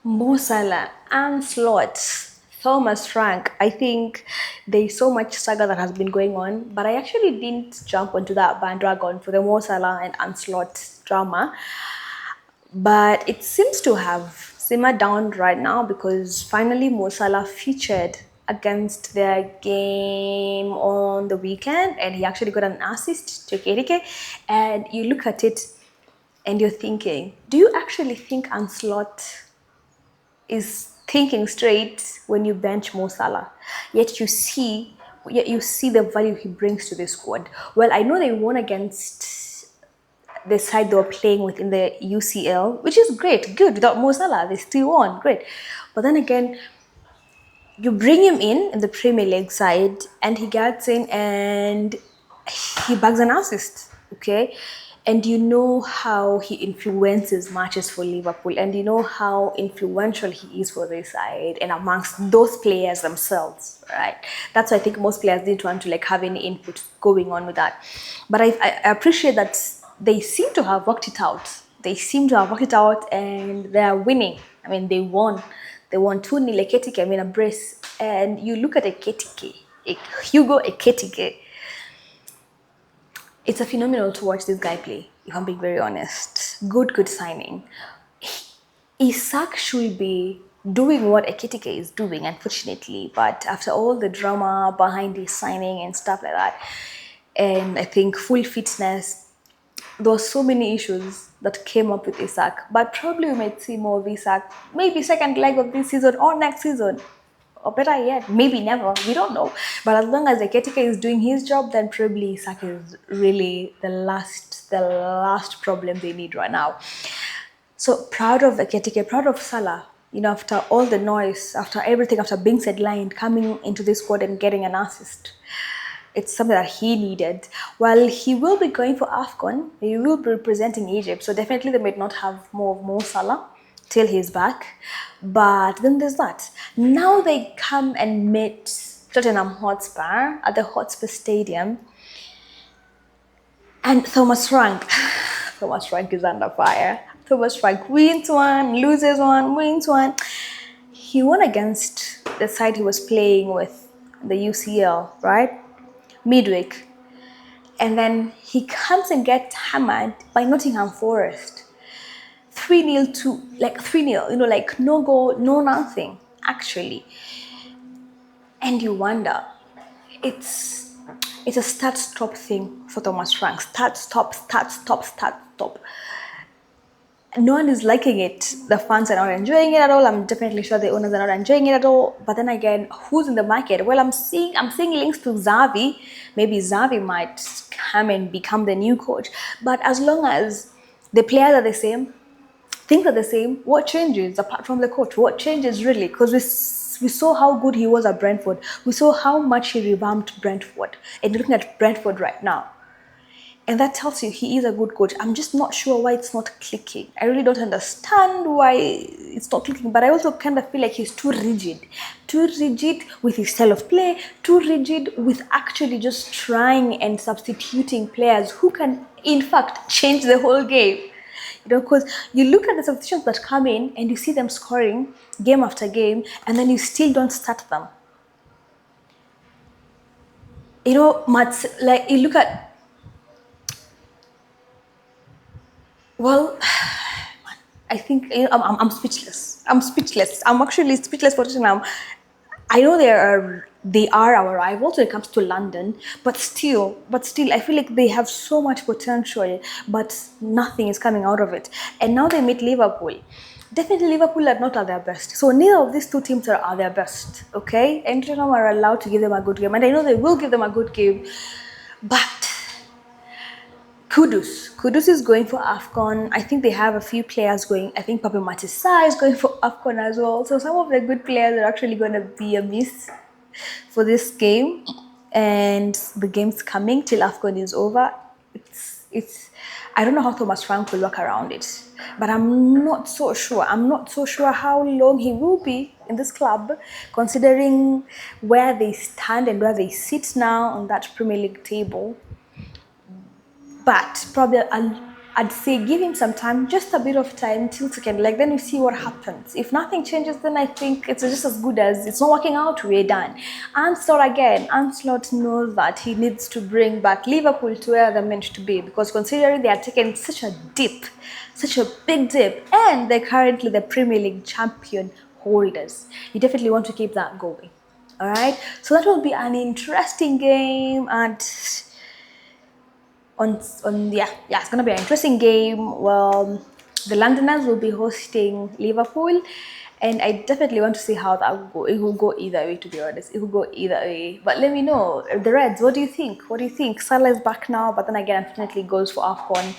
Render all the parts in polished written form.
Mo Salah, Anslot, Thomas Frank. I think there's so much saga that has been going on, but I actually didn't jump onto that bandwagon for the Mo Salah and Anslot drama. But it seems to have simmered down right now because finally Mo Salah featured against their game on the weekend and he actually got an assist to KDK. And you look at it and you're thinking, do you actually think Anslot is thinking straight when you bench Mo Salah. Yet you see the value he brings to the squad. Well, I know they won against the side they were playing with in the UCL, which is great, good. Without Mo Salah, they still won, great. But then again, you bring him in the Premier League side, and he gets in and he bags an assist, okay? And you know how he influences matches for Liverpool, and you know how influential he is for this side and amongst those players themselves, right? That's why I think most players didn't want to like have any input going on with that. But I appreciate that they seem to have worked it out. They seem to have worked it out, and they are winning. I mean, they won. They won 2-0 Eketike, I mean a brace. And you look at Eketike, Hugo Eketike, it's a phenomenal to watch this guy play, if I'm being very honest. Good signing. Isak should be doing what Ekitike is doing, unfortunately. But after all the drama behind his signing and stuff like that, and I think full fitness, there were so many issues that came up with Isak. But probably we might see more of Isak, maybe second leg of this season or next season. Or better yet, maybe never. We don't know. But as long as Eketike is doing his job, then probably Isak is really the last problem they need right now. So proud of Eketike, proud of Salah. After all the noise, after everything, after being sidelined, coming into this squad and getting an assist. It's something that he needed. While he will be going for AFCON, he will be representing Egypt. So definitely they might not have more of Mo Salah till he's back. But then there's that. Now they come and meet Tottenham Hotspur at the Hotspur Stadium. And Thomas Frank. Thomas Frank is under fire. Thomas Frank wins one, loses one, wins one. He won against the side he was playing with, the UCL, right? Midweek. And then he comes and gets hammered by Nottingham Forest. 3-0 to, like 3-0, like no goal, no nothing, actually. And you wonder, it's a start-stop thing for Thomas Frank. Start-stop, start-stop, start-stop. No one is liking it. The fans are not enjoying it at all. I'm definitely sure the owners are not enjoying it at all. But then again, who's in the market? Well, I'm seeing links to Xavi. Maybe Xavi might come and become the new coach. But as long as the players are the same, things are the same, what changes apart from the coach? What changes really? Because we saw how good he was at Brentford. We saw how much he revamped Brentford. And looking at Brentford right now, and that tells you he is a good coach. I'm just not sure why it's not clicking. I really don't understand why it's not clicking. But I also kind of feel like he's too rigid. Too rigid with his style of play. Too rigid with actually just trying and substituting players who can, in fact, change the whole game. Because you look at the substitutions that come in and you see them scoring game after game, and then you still don't start them. Mats, like you look at, well, I think I'm speechless. I'm speechless. I'm actually speechless for Tottenham. I know they are our rivals when it comes to London, but still, I feel like they have so much potential, but nothing is coming out of it. And now they meet Liverpool. Definitely, Liverpool are not at their best. So neither of these two teams are at their best. Okay, and Tottenham are allowed to give them a good game, and I know they will give them a good game, but Kudus. Kudus is going for AFCON. I think they have a few players going. I think Pape Matissa is going for AFCON as well. So some of the good players are actually going to be a miss for this game. And the game's coming till AFCON is over. It's I don't know how Thomas Frank will work around it. But I'm not so sure. I'm not so sure how long he will be in this club, considering where they stand and where they sit now on that Premier League table. But probably I'd say give him some time, just a bit of time till second leg. Then we see what happens. If nothing changes, then I think it's just as good as it's not working out. We're done. Ancelotti again. Ancelotti knows that he needs to bring back Liverpool to where they're meant to be, because considering they are taking such a dip, such a big dip, and they're currently the Premier League champion holders, you definitely want to keep that going. All right. So that will be an interesting game, and yeah, it's gonna be an interesting game. Well, the Londoners will be hosting Liverpool, and I definitely want to see how that will go. It will go either way, to be honest. It will go either way. But let me know, the Reds. What do you think? What do you think? Salah is back now, but then again, unfortunately, goes for AFCON.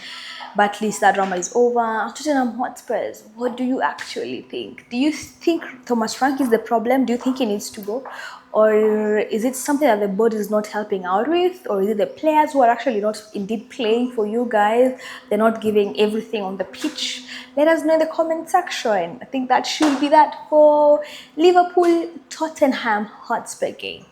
But at least that drama is over. Tottenham Hotspurs, what do you actually think? Do you think Thomas Frank is the problem? Do you think he needs to go? Or is it something that the board is not helping out with? Or is it the players who are actually not indeed playing for you guys? They're not giving everything on the pitch? Let us know in the comment section. I think that should be that for Liverpool Tottenham Hotspur game.